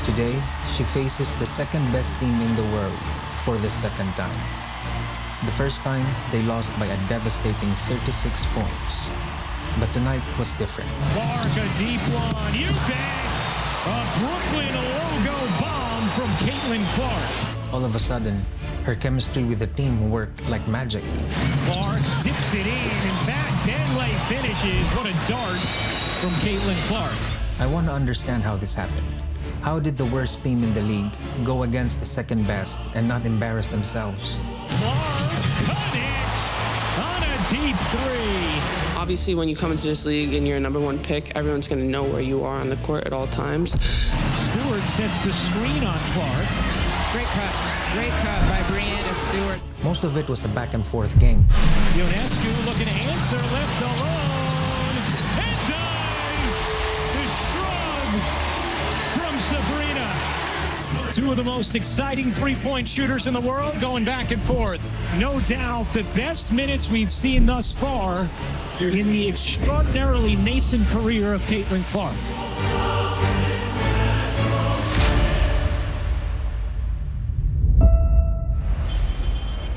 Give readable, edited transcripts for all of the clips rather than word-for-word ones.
Today, she faces the second best team in the world for the second time. The first time, they lost by a devastating 36 points. But tonight was different. Clark, a deep one, you bet! A Brooklyn logo bomb from Caitlin Clark. All of a sudden, her chemistry with the team worked like magic. Clark zips it in fact, Benlay finishes. What a dart from Caitlin Clark. I want to understand how this happened. How did the worst team in the league go against the second best and not embarrass themselves? Clark connects on a deep three. Obviously, when you come into this league and you're a number one pick, everyone's going to know where you are on the court at all times. Stewart sets the screen on Clark. Great cut by Breanna Stewart. Most of it was a back and forth game. Ionescu looking to answer, left alone, and does! The shrug from Sabrina. Two of the most exciting three-point shooters in the world going back and forth. No doubt the best minutes we've seen thus far in the extraordinarily nascent career of Caitlin Clark.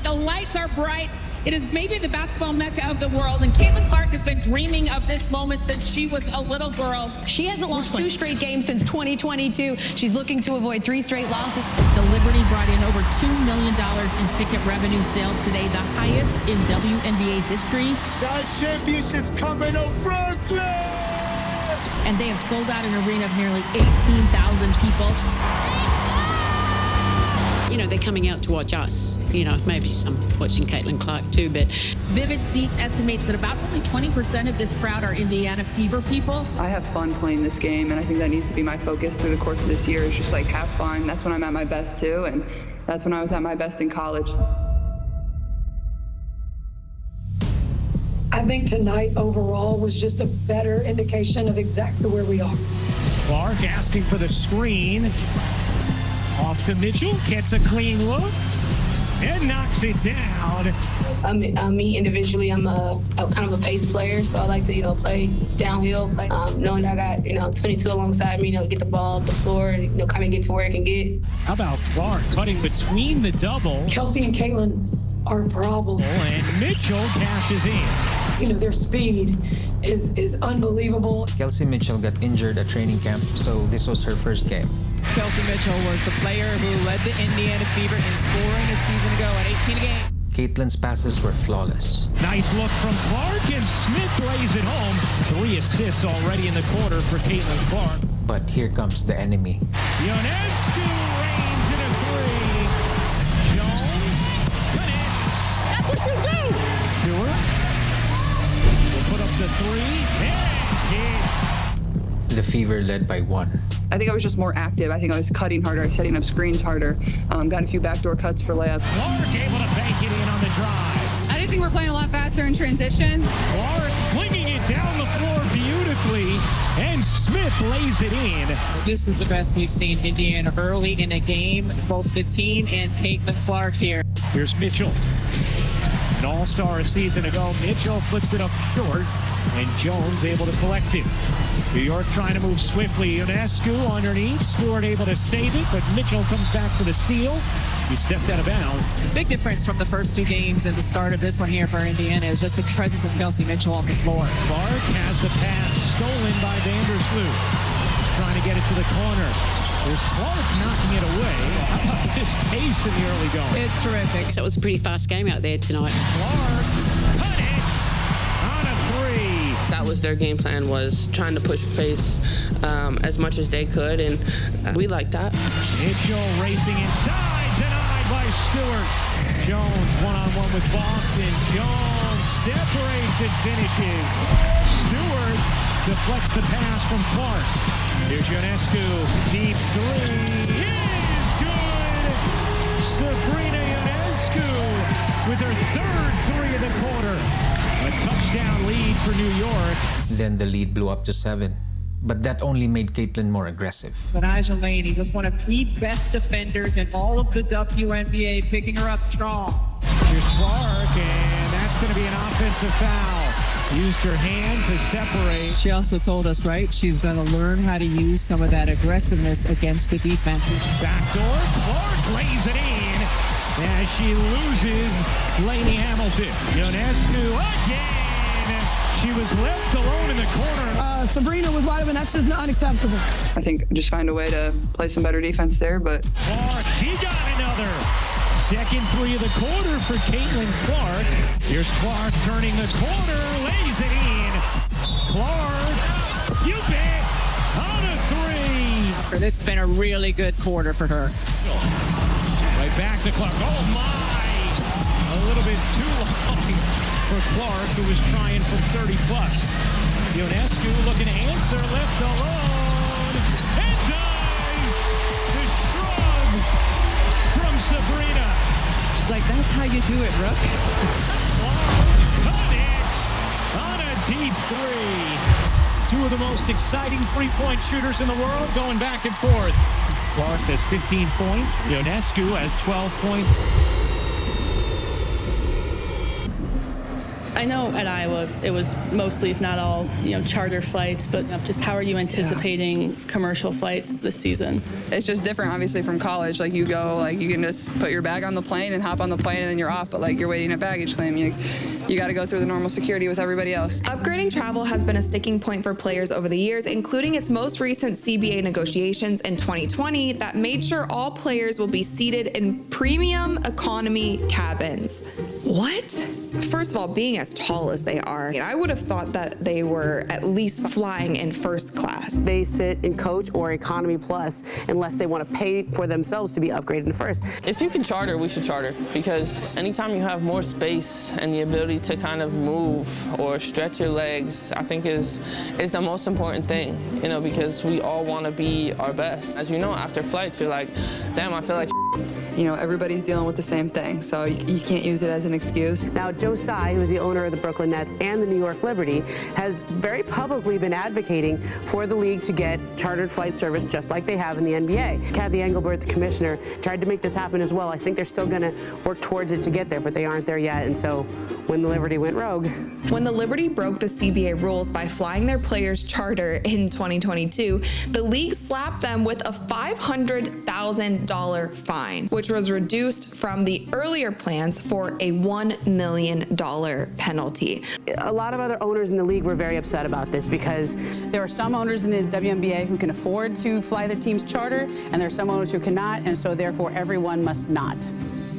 The lights are bright. It is maybe the basketball mecca of the world, and Caitlin Clark has been dreaming of this moment since she was a little girl. She hasn't lost 2 straight games since 2022. She's looking to avoid 3 straight losses. The Liberty brought in over $2 million in ticket revenue sales today, the highest in WNBA history. That championship's coming to Brooklyn! And they have sold out an arena of nearly 18,000 people. You know, they're coming out to watch us. You know, maybe some watching Caitlin Clark too, but... Vivid Seats estimates that about only 20% of this crowd are Indiana Fever people. I have fun playing this game, and I think that needs to be my focus through the course of this year. Is just like have fun. That's when I'm at my best too, and that's when I was at my best in college. I think tonight overall was just a better indication of exactly where we are. Clark asking for the screen. Off to Mitchell, gets a clean look, and knocks it down. Me individually, I'm kind of a pace player, so I like to, play downhill. Knowing that I got, 22 alongside me, get the ball up the floor, and, kind of get to where it can get. How about Clark cutting between the double? Kelsey and Caitlin are a problem. And Mitchell cashes in. Their speed is unbelievable. Kelsey Mitchell got injured at training camp, so this was her first game. Kelsey Mitchell was the player who led the Indiana Fever in scoring a season ago at 18 a game. Caitlin's passes were flawless. Nice look from Clark, and Smith lays it home. 3 assists already in the quarter for Caitlin Clark. But here comes the enemy. Ionescu reigns in a 3. Jones connects. That's what you do! Stewart will put up the 3, and hit. The Fever led by 1. I think I was just more active. I think I was cutting harder, setting up screens harder, got a few backdoor cuts for layups. Clark able to bank it in on the drive. I just think we're playing a lot faster in transition. Clark flinging it down the floor beautifully, and Smith lays it in. This is the best we've seen Indiana early in a game, both the team and Caitlin Clark here. Here's Mitchell. An all-star a season ago. Mitchell flips it up short, and Jones able to collect it. New York trying to move swiftly. Ionescu underneath. Stewart able to save it, but Mitchell comes back for the steal. He stepped out of bounds. Big difference from the first 2 games and the start of this one here for Indiana is just the presence of Kelsey Mitchell on the floor. Clark has the pass stolen by Vandersloot. He's trying to get it to the corner. There's Clark knocking it away. How about this pace in the early going? It's terrific. So it was a pretty fast game out there tonight. Clark connects on a 3. That was their game plan, was trying to push pace as much as they could, and we like that. Mitchell racing inside, denied by Stewart. Jones one-on-one with Boston. Jones separates and finishes. Stewart deflects the pass from Clark. Here's Yonescu, deep 3 is good. Sabrina Ionescu with her 3rd 3 of the quarter. A touchdown lead for New York. Then the lead blew up to 7. But that only made Caitlin more aggressive. Elijah Laney was one of the best defenders in all of the WNBA, picking her up strong. Here's Clark, and that's going to be an offensive foul. Used her hand to separate. She also told us, right, she's going to learn how to use some of that aggressiveness against the defenses. Backdoor, Clark lays it in as she loses Lainey Hamilton. Ionescu again. She was left alone in the corner. Sabrina was wide open. That's just unacceptable. I think just find a way to play some better defense there, but... Clark, she got another. Second three of the quarter for Caitlin Clark. Here's Clark turning the corner, lays it in. Clark, you bet, on a three. This has been a really good quarter for her. Right back to Clark. Oh my! A little bit too long for Clark, who was trying from 30 plus. Yonescu looking to answer, left alone, and does! The shrug from Sabrina. She's like, that's how you do it, Rook. Clark connects on a deep three. Two of the most exciting three-point shooters in the world going back and forth. Clark has 15 points. Yonescu has 12 points. I know at Iowa it was mostly, if not all, charter flights, but just how are you anticipating commercial flights this season? It's just different, obviously, from college. Like, you go, like, you can just put your bag on the plane and hop on the plane and then you're off, but, like, you're waiting at baggage claim. You got to go through the normal security with everybody else. Upgrading travel has been a sticking point for players over the years, including its most recent CBA negotiations in 2020 that made sure all players will be seated in premium economy cabins. What? First of all, being as tall as they are, I would have thought that they were at least flying in first class. They sit in coach or economy plus unless they want to pay for themselves to be upgraded in first. If you can charter, we should charter, because anytime you have more space and the ability to kind of move or stretch your legs, I think is the most important thing, because we all want to be our best. As you know, after flights, you're like, damn, I feel like Everybody's dealing with the same thing, so you can't use it as an excuse. Now, Joe Tsai, who is the owner of the Brooklyn Nets and the New York Liberty, has very publicly been advocating for the league to get chartered flight service just like they have in the NBA. Kathy Engelbert, the commissioner, tried to make this happen as well. I think they're still going to work towards it to get there, but they aren't there yet. And so when the Liberty went rogue. When the Liberty broke the CBA rules by flying their players charter in 2022, the league slapped them with a $500,000 fine, which was reduced from the earlier plans for a $1 million penalty. A lot of other owners in the league were very upset about this because there are some owners in the WNBA who can afford to fly their team's charter, and there are some owners who cannot, and so therefore everyone must not.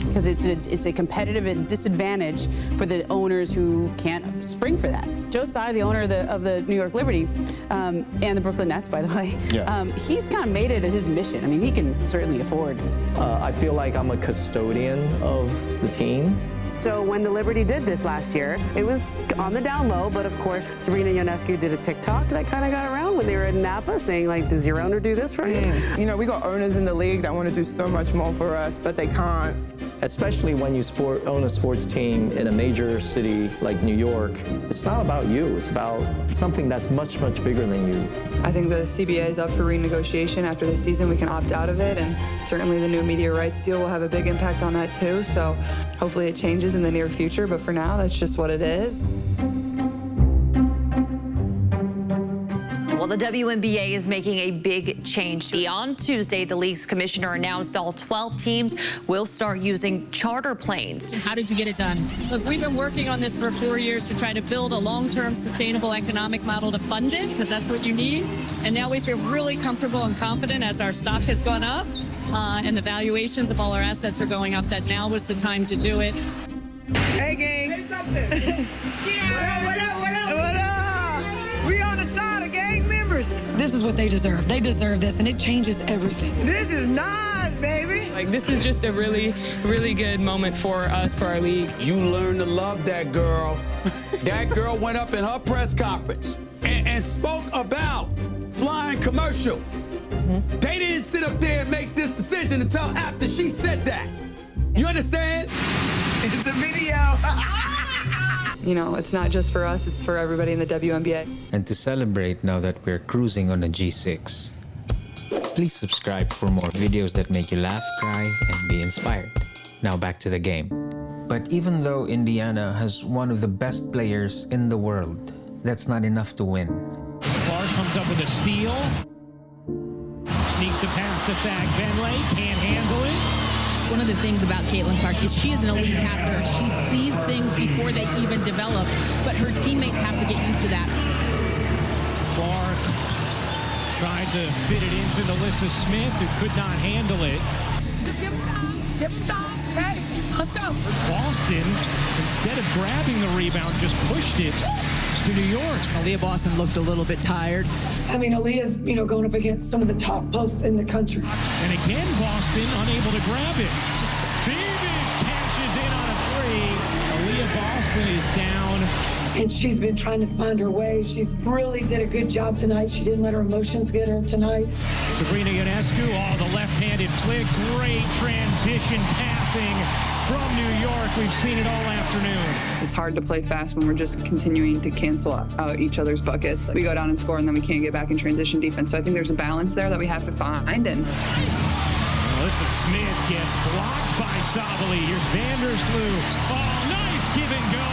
Because it's a competitive disadvantage for the owners who can't spring for that. Joe Tsai, the owner of the New York Liberty, and the Brooklyn Nets, by the way, he's kind of made it his mission. I mean, he can certainly afford. I feel like I'm a custodian of the team. So when the Liberty did this last year, it was on the down low, but of course, Sabrina Ionescu did a TikTok that kind of got around when they were in Napa saying, like, does your owner do this for you? We got owners in the league that want to do so much more for us, but they can't. Especially when you own a sports team in a major city like New York, it's not about you. It's about something that's much, much bigger than you. I think the CBA is up for renegotiation after this season. We can opt out of it, and certainly the new media rights deal will have a big impact on that too. So hopefully it changes in the near future, but for now, that's just what it is. Well, the WNBA is making a big change. On Tuesday, the league's commissioner announced all 12 teams will start using charter planes. How did you get it done? Look, we've been working on this for 4 years to try to build a long-term sustainable economic model to fund it, because that's what you need. And now we feel really comfortable and confident as our stock has gone up and the valuations of all our assets are going up, that now was the time to do it. Hey, gang. Say something. What up? We on the side of gang members. This is what they deserve. They deserve this, and it changes everything. This is nice, baby. This is just a really, really good moment for us, for our league. You learn to love that girl. That girl went up in her press conference and spoke about flying commercial. They didn't sit up there and make this decision until after she said that. You understand? It's a video. It's not just for us, it's for everybody in the WNBA. And to celebrate now that we're cruising on a G6, please subscribe for more videos that make you laugh, cry, and be inspired. Now back to the game. But even though Indiana has one of the best players in the world, that's not enough to win. Clark comes up with a steal. Sneaks a pass to Fag Benley. Can't handle it. One of the things about Caitlin Clark is she is an elite passer. She sees things before they even develop, but her teammates have to get used to that. Clark tried to fit it into Melissa Smith, who could not handle it. Let's go. Boston, instead of grabbing the rebound, just pushed it to New York. Aaliyah Boston looked a little bit tired. I mean, Aaliyah's, going up against some of the top posts in the country. And again, Boston unable to grab it. Beavish cashes in on a three. Aaliyah Boston is down. And she's been trying to find her way. She's really did a good job tonight. She didn't let her emotions get her tonight. Sabrina Ionescu, the left-handed flick. Great transition passing from New York. We've seen it all afternoon. It's hard to play fast when we're just continuing to cancel out each other's buckets. We go down and score, and then we can't get back in transition defense. So I think there's a balance there that we have to find. And Melissa Smith gets blocked by Sabali. Here's Vandersloot. Nice give and go.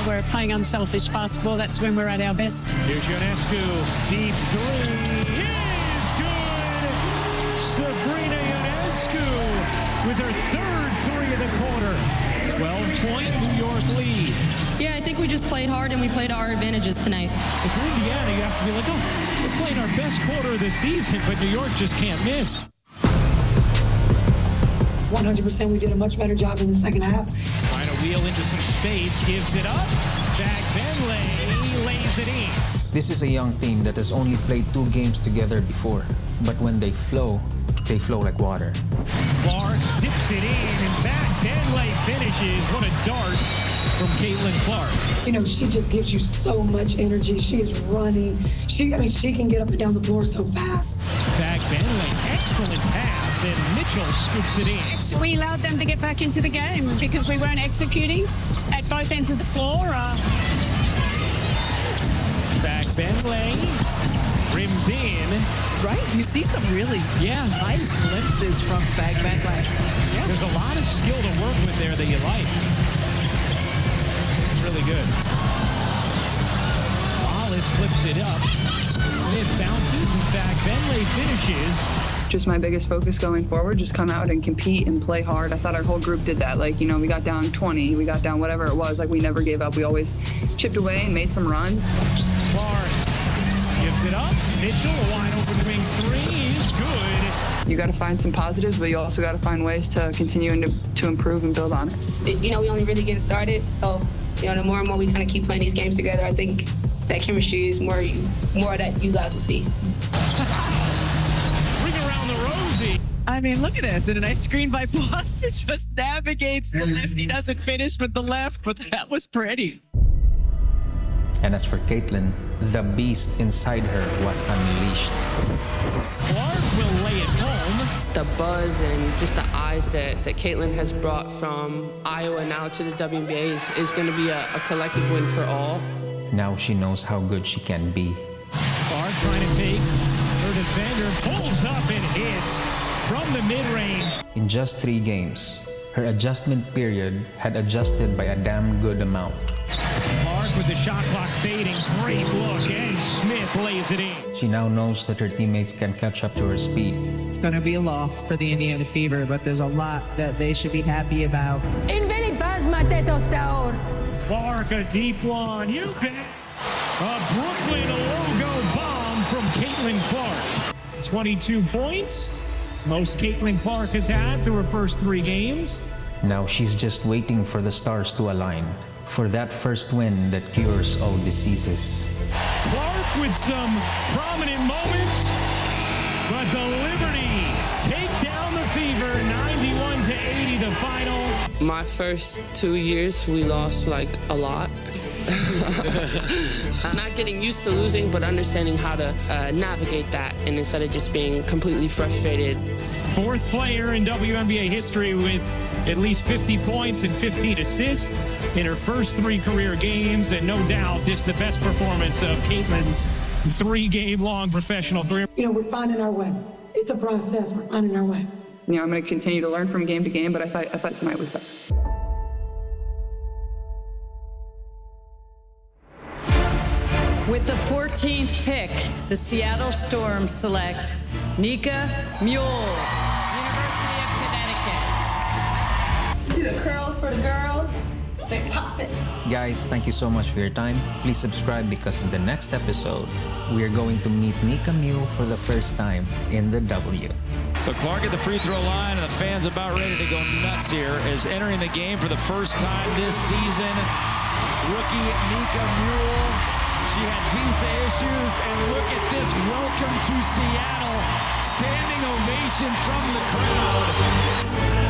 We're playing unselfish basketball. That's when we're at our best. Here's Yonescu. Deep three is good. Sabrina Ionescu with her third three of the quarter. 12-point New York lead. Yeah, I think we just played hard and we played to our advantages tonight. If you're Indiana, you have to be like, we're playing our best quarter of the season, but New York just can't miss. 100%, we did a much better job in the second half. Trying to wheel into some space, gives it up. Back Benley lays it in. This is a young team that has only played 2 games together before, but when they flow like water. Clark zips it in, and back Benley finishes. What a dart from Caitlin Clark. She just gives you so much energy. She is running. She can get up and down the floor so fast. Back Benley, excellent pass, and Mitchell scoops it in. We allowed them to get back into the game because we weren't executing at both ends of the floor. Back Benley rims in. Right? You see some really nice glimpses from Fag Benley. Yeah. There's a lot of skill to work with there that you like. It's really good. Wallace flips it up. Smith bounces, and Fag Benley finishes. just my biggest focus going forward, just come out and compete and play hard. I thought our whole group did that. Like, we got down 20, we got down whatever it was. Like, we never gave up. We always chipped away and made some runs. Clark gives it up. Mitchell, a wide open wing three is good. You got to find some positives, but you also got to find ways to continue and to improve and build on it. We only really getting started, so the more and more we kind of keep playing these games together, I think that chemistry is more that you guys will see. Bring around the Rosie. I mean, look at this. And a nice screen by Boston, just navigates the left. He doesn't finish with the left, but that was pretty. And as for Caitlin, the beast inside her was unleashed. Clark will lay it home. The buzz and just the eyes that Caitlin has brought from Iowa now to the WNBA is going to be a collective win for all. Now she knows how good she can be. Clark trying to take her defender, pulls up and hits from the mid-range. In just 3 games, her adjustment period had adjusted by a damn good amount. Clark with the shot clock fading, great look, and Smith lays it in. She now knows that her teammates can catch up to her speed. It's going to be a loss for the Indiana Fever, but there's a lot that they should be happy about. Clark, a deep one, you bet. A Brooklyn logo bomb from Caitlin Clark. 22 points, most Caitlin Clark has had through her first 3 games. Now she's just waiting for the stars to align, for that first win that cures all diseases. Clark with some prominent moments, but the Liberty take down the Fever, 91-80 the final. My first 2 years, we lost like a lot. Not getting used to losing, but understanding how to navigate that, and instead of just being completely frustrated. 4th player in WNBA history with at least 50 points and 15 assists in her first 3 career games, and no doubt this is the best performance of Caitlin's 3-game-long professional career. We're finding our way. It's a process. We're finding our way. I'm going to continue to learn from game to game, but I thought tonight was better. With the 14th pick, the Seattle Storm select Nika Mule, University of Connecticut. Do the curls for the girls. They pop it. Guys, thank you so much for your time. Please subscribe because in the next episode, we are going to meet Nika Mule for the first time in the W. So Clark at the free throw line, and the fans about ready to go nuts here, is entering the game for the first time this season. Rookie Nika Mule. She had visa issues, and look at this. Welcome to Seattle. Standing ovation from the crowd.